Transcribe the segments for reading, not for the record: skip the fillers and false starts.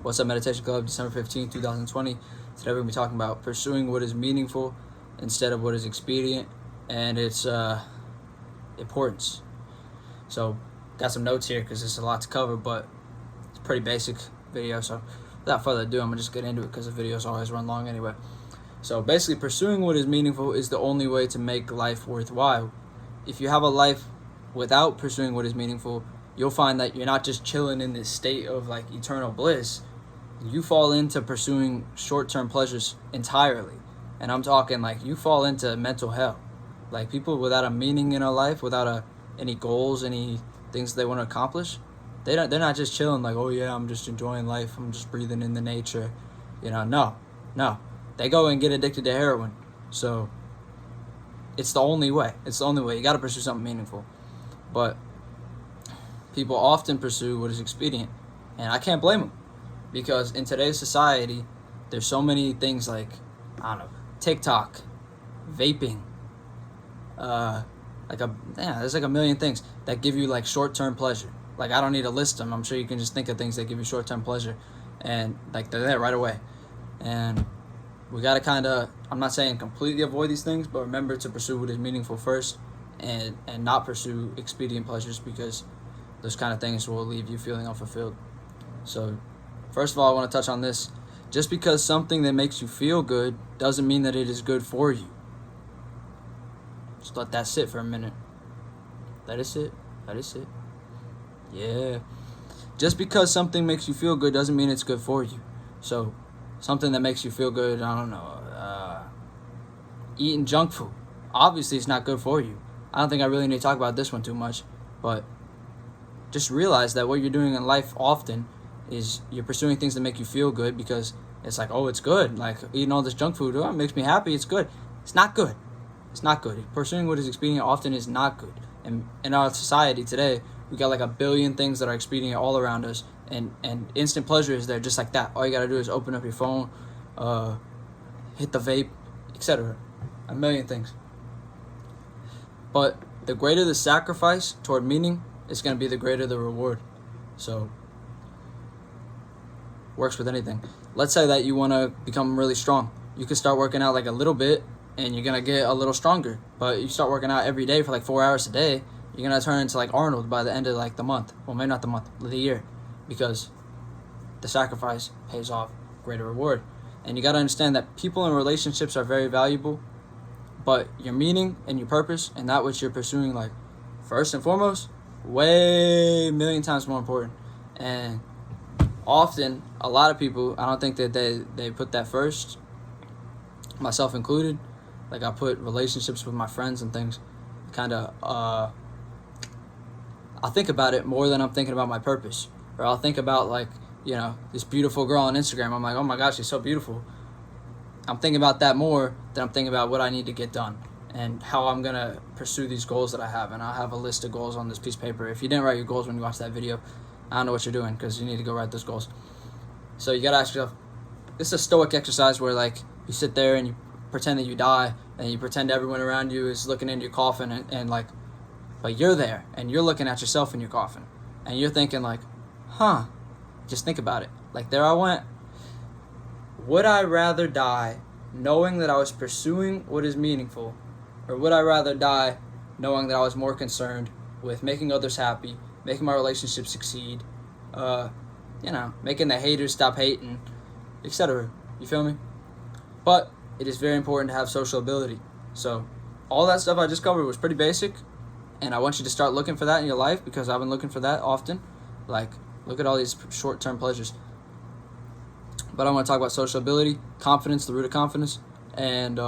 What's up, Meditation Club? December 15th, 2020. Today we're going to be talking about pursuing what is meaningful instead of what is expedient and its importance. So, got some notes here because there's a lot to cover, but it's a pretty basic video. So, without further ado, I'm going to just get into it because the videos always run long anyway. So, basically, pursuing what is meaningful is the only way to make life worthwhile. If you have a life without pursuing what is meaningful, you'll find that you're not just chilling in this state of like eternal bliss. You fall into pursuing short-term pleasures entirely. And I'm talking like you fall into mental hell. Like people without a meaning in a life, without any goals, any things they want to accomplish, they're not just chilling like, oh yeah, I'm just enjoying life, I'm just breathing in the nature. No. They go and get addicted to heroin. So it's the only way. You got to pursue something meaningful. But people often pursue what is expedient. And I can't blame them. Because in today's society, there's so many things like, I don't know, TikTok, vaping, there's like a million things that give you like short-term pleasure. Like I don't need to list them. I'm sure you can just think of things that give you short-term pleasure, and like they're there right away. And we gotta kind of, I'm not saying completely avoid these things, but remember to pursue what is meaningful first, and not pursue expedient pleasures, because those kind of things will leave you feeling unfulfilled. So first of all, I want to touch on this. Just because something that makes you feel good doesn't mean that it is good for you. Just let that sit for a minute. Let it sit. Yeah. Just because something makes you feel good doesn't mean it's good for you. So something that makes you feel good, I don't know, eating junk food. Obviously, it's not good for you. I don't think I really need to talk about this one too much, but just realize that what you're doing in life often is you're pursuing things that make you feel good because it's like, oh, it's good. Like eating all this junk food, oh, it makes me happy. It's good. It's not good. Pursuing what is expedient often is not good. And in our society today, we got like a billion things that are expedient all around us, and instant pleasure is there just like that. All you gotta do is open up your phone, hit the vape, etc. A million things. But the greater the sacrifice toward meaning, it's gonna be the greater the reward. So works with anything. Let's say that you want to become really strong. You can start working out like a little bit and you're going to get a little stronger. But you start working out every day for like 4 hours a day, you're going to turn into like Arnold by the end of like the month. Well, maybe not the month, the year. Because the sacrifice pays off, greater reward. And you got to understand that people in relationships are very valuable, but your meaning and your purpose and that which you're pursuing, like first and foremost, way a million times more important. And often, a lot of people, I don't think that they put that first, myself included. Like I put relationships with my friends and things, kind of, I think about it more than I'm thinking about my purpose. Or I'll think about like, this beautiful girl on Instagram. I'm like, oh my gosh, she's so beautiful. I'm thinking about that more than I'm thinking about what I need to get done and how I'm going to pursue these goals that I have. And I'll have a list of goals on this piece of paper. If you didn't write your goals when you watched that video, I don't know what you're doing, because you need to go write those goals. So you got to ask yourself, this is a stoic exercise where like you sit there and you pretend that you die and you pretend everyone around you is looking into your coffin and like, but you're there and you're looking at yourself in your coffin and you're thinking like, just think about it. Like there I went. Would I rather die knowing that I was pursuing what is meaningful, or would I rather die knowing that I was more concerned with making others happy, making my relationship succeed, making the haters stop hating, etc. You feel me? But it is very important to have social ability. So all that stuff I just covered was pretty basic, and I want you to start looking for that in your life, because I've been looking for that often. Like, look at all these short-term pleasures. But I want to talk about social ability, confidence, the root of confidence, and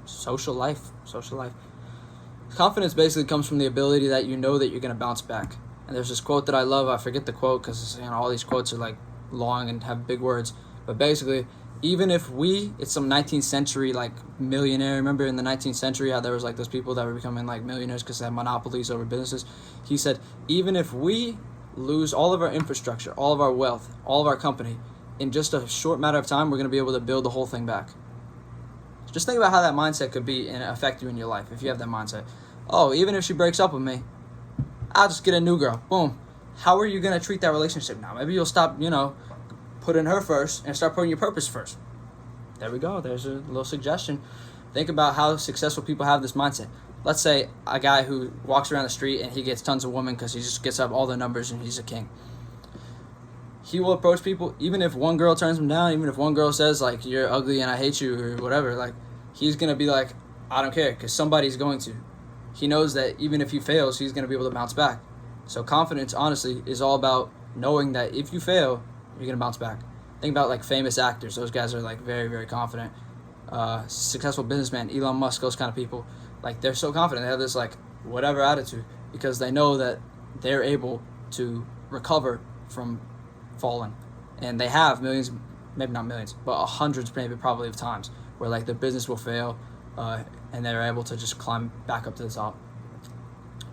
social life. Confidence basically comes from the ability that you know that you're going to bounce back. And there's this quote that I love. I forget the quote because all these quotes are like long and have big words. But basically, even if it's some 19th century like millionaire. Remember in the 19th century how there was like those people that were becoming like millionaires because they had monopolies over businesses? He said, even if we lose all of our infrastructure, all of our wealth, all of our company, in just a short matter of time, we're going to be able to build the whole thing back. Just think about how that mindset could be and affect you in your life if you have that mindset. Oh, even if she breaks up with me, I'll just get a new girl. Boom. how are you going to treat that relationship now? Maybe you'll stop, putting her first and start putting your purpose first. There we go. There's a little suggestion. Think about how successful people have this mindset. Let's say a guy who walks around the street and he gets tons of women because he just gets up all the numbers and he's a king. He will approach people, even if one girl turns him down, even if one girl says, like, you're ugly and I hate you or whatever, like, he's going to be like, I don't care, because somebody's going to. He knows that even if he fails, he's going to be able to bounce back. So confidence, honestly, is all about knowing that if you fail, you're going to bounce back. Think about, like, famous actors. Those guys are, like, very, very confident. Successful businessman, Elon Musk, those kind of people. Like, they're so confident. They have this, like, whatever attitude because they know that they're able to recover from falling. And they have millions, maybe not millions, but hundreds, maybe probably of times where, like, their business will fail and they're able to just climb back up to the top.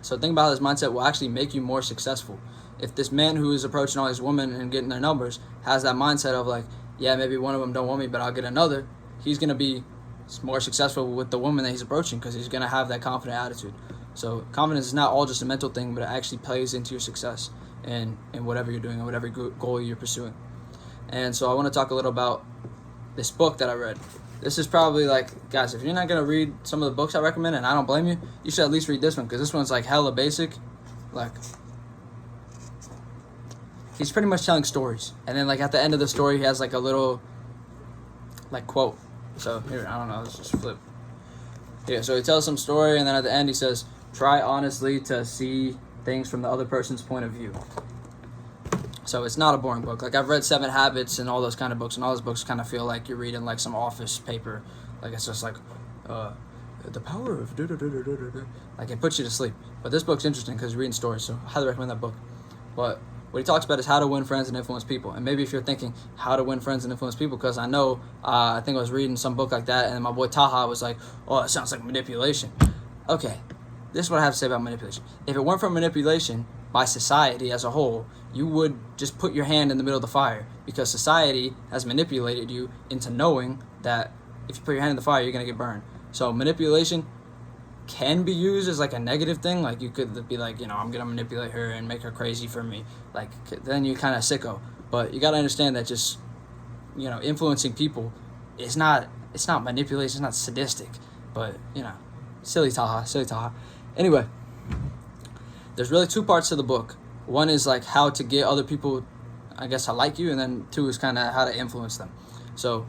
So think about how this mindset will actually make you more successful. If this man who is approaching all these women and getting their numbers has that mindset of, like, yeah, maybe one of them don't want me, but I'll get another, he's going to be more successful with the woman that he's approaching because he's going to have that confident attitude. So confidence is not all just a mental thing, but it actually plays into your success in whatever you're doing and whatever goal you're pursuing. And so I want to talk a little about this book that I read. This is probably, like, guys, if you're not going to read some of the books I recommend, and I don't blame you, you should at least read this one because this one's, like, hella basic. Like, he's pretty much telling stories. And then, like, at the end of the story, he has, like, a little, like, quote. So, here, I don't know, let's just flip. Yeah, so he tells some story, and then at the end he says, try honestly to see things from the other person's point of view. So it's not a boring book. Like, I've read 7 Habits and all those kind of books, and all those books kind of feel like you're reading, like, some office paper. Like, it's just like, the power of da-da-da-da-da-da. Like, it puts you to sleep. But this book's interesting because you're reading stories, so I highly recommend that book. But what he talks about is how to win friends and influence people. And maybe if you're thinking how to win friends and influence people, because I know, I think I was reading some book like that, and my boy Taha was like, oh, it sounds like manipulation. Okay, this is what I have to say about manipulation. If it weren't for manipulation by society as a whole, you would just put your hand in the middle of the fire because society has manipulated you into knowing that if you put your hand in the fire, you're going to get burned. So manipulation can be used as, like, a negative thing. Like, you could be like, I'm going to manipulate her and make her crazy for me. Like, then you're kind of sicko. But you got to understand that just, influencing people is not, it's not manipulation, it's not sadistic. But, silly Taha. Anyway, there's really 2 parts to the book. One is, like, how to get other people, I guess, to like you, and then 2 is kind of how to influence them. So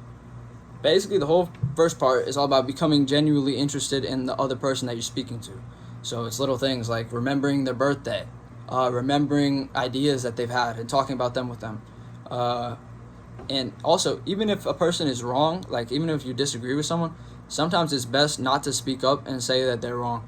basically the whole first part is all about becoming genuinely interested in the other person that you're speaking to. So it's little things like remembering their birthday, remembering ideas that they've had and talking about them with them. And also, even if a person is wrong, like, even if you disagree with someone, sometimes it's best not to speak up and say that they're wrong.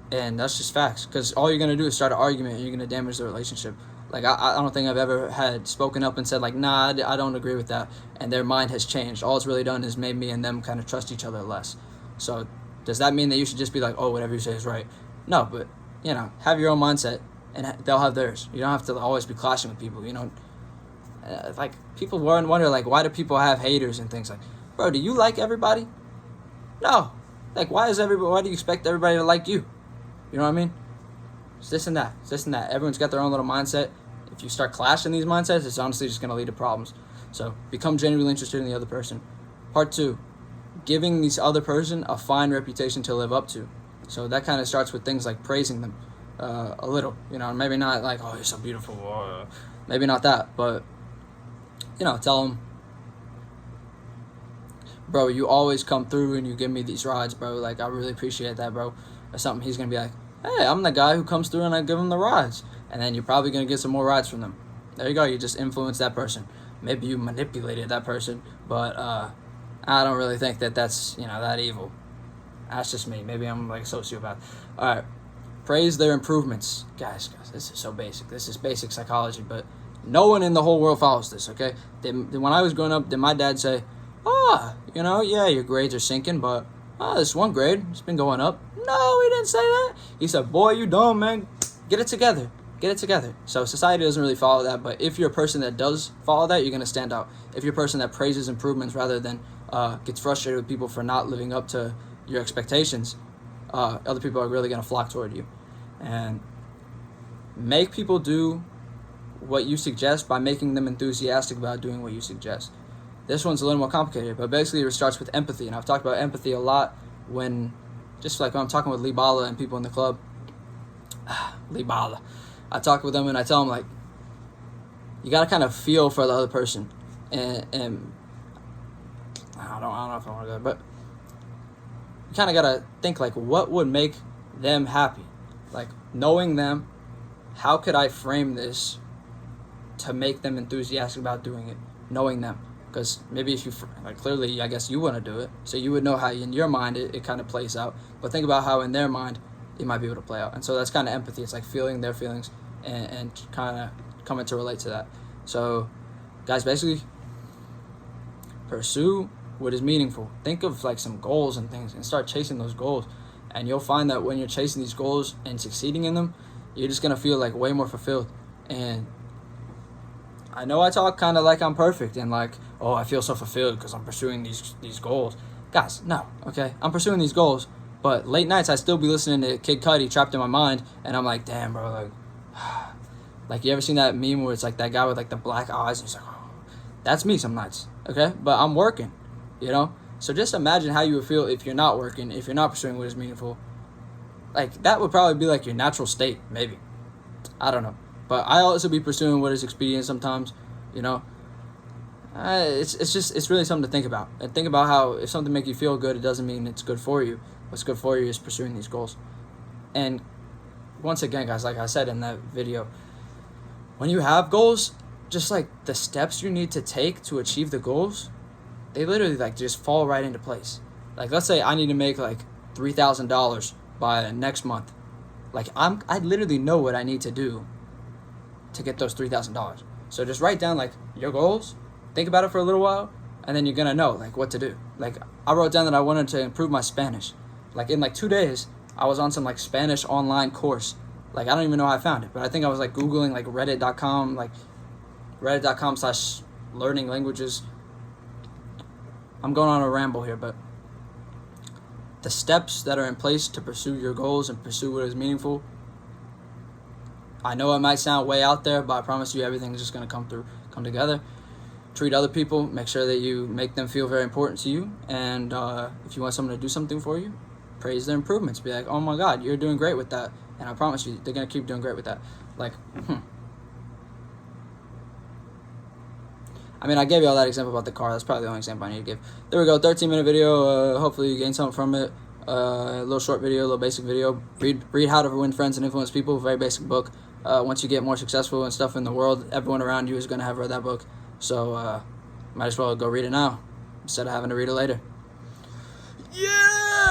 And that's just facts, because all you're going to do is start an argument and you're going to damage the relationship. Like, I don't think I've ever had spoken up and said, like, nah, I don't agree with that, and their mind has changed. All it's really done is made me and them kind of trust each other less. So does that mean that you should just be like, oh, whatever you say is right? No, but, have your own mindset, and they'll have theirs. You don't have to always be clashing with people, like, people wonder, like, why do people have haters and things? Like, bro, do you like everybody? No. Like, why do you expect everybody to like you? You know what I mean? It's this and that. Everyone's got their own little mindset. If you start clashing these mindsets, it's honestly just going to lead to problems. So become genuinely interested in the other person. Part 2, giving this other person a fine reputation to live up to. So that kind of starts with things like praising them a little. Maybe not like, oh, you're so beautiful. Maybe not that. But, tell them, bro, you always come through and you give me these rides, bro. Like, I really appreciate that, bro. Or something. He's going to be like, hey, I'm the guy who comes through and I give him the rides. And then you're probably going to get some more rides from them. There you go. You just influenced that person. Maybe you manipulated that person, but I don't really think that that's, that evil. That's just me. Maybe I'm like a sociopath. All right. Praise their improvements. Guys, this is so basic. This is basic psychology, but no one in the whole world follows this, okay? When I was growing up, did my dad say, yeah, your grades are sinking, but this one grade, it's been going up. No, he didn't say that. He said, boy, you dumb, man. Get it together. So society doesn't really follow that, but if you're a person that does follow that, you're going to stand out. If you're a person that praises improvements rather than gets frustrated with people for not living up to your expectations, other people are really going to flock toward you. And make people do what you suggest by making them enthusiastic about doing what you suggest. This one's a little more complicated, but basically it starts with empathy. And I've talked about empathy a lot when I'm talking with Lee Bala and people in the club. Lee Bala. I talk with them and I tell them, like, you got to kind of feel for the other person. And I don't know if I want to go, but you kind of got to think, like, what would make them happy? Like, knowing them, how could I frame this to make them enthusiastic about doing it? Knowing them. Because maybe if you, like, clearly, I guess you want to do it, so you would know how in your mind it kind of plays out. But think about how in their mind it might be able to play out. And so that's kind of empathy. It's like feeling their feelings and kind of coming to relate to that. So, guys, basically, pursue what is meaningful. Think of, like, some goals and things and start chasing those goals. And you'll find that when you're chasing these goals and succeeding in them, you're just going to feel, like, way more fulfilled. And I know I talk kind of like I'm perfect and like, oh, I feel so fulfilled because I'm pursuing these goals. Guys, no, okay? I'm pursuing these goals, but late nights I still be listening to Kid Cudi, Trapped in My Mind, and I'm like, damn, bro, like, like, you ever seen that meme where it's like that guy with, like, the black eyes, and he's like, oh, that's me some nights, okay? But I'm working, you know? So just imagine how you would feel if you're not working, if you're not pursuing what is meaningful. Like, that would probably be, like, your natural state, maybe. I don't know. But I also be pursuing what is expedient sometimes, you know. It's really something to think about. And think about how if something makes you feel good, it doesn't mean it's good for you. What's good for you is pursuing these goals. And once again, guys, like I said in that video, when you have goals, just like the steps you need to take to achieve the goals, they literally like just fall right into place. Like, let's say I need to make like $3,000 by next month. Like, I literally know what I need to do to get those $3,000. So just write down, like, your goals, think about it for a little while, and then you're gonna know, like, what to do. Like, I wrote down that I wanted to improve my Spanish. Like, in like 2 days, I was on some like Spanish online course. Like, I don't even know how I found it, but I think I was like Googling like reddit.com, like reddit.com/learning languages. I'm going on a ramble here, but the steps that are in place to pursue your goals and pursue what is meaningful, I know it might sound way out there, but I promise you everything's just going to come together. Treat other people. Make sure that you make them feel very important to you. And if you want someone to do something for you, praise their improvements. Be like, oh my God, you're doing great with that. And I promise you, they're going to keep doing great with that. Like, I mean, I gave you all that example about the car. That's probably the only example I need to give. There we go, 13-minute video. Hopefully you gained something from it. A little short video, a little basic video. Read How to Win Friends and Influence People. Very basic book. Once you get more successful and stuff in the world, everyone around you is going to have read that book. So might as well go read it now instead of having to read it later. Yeah!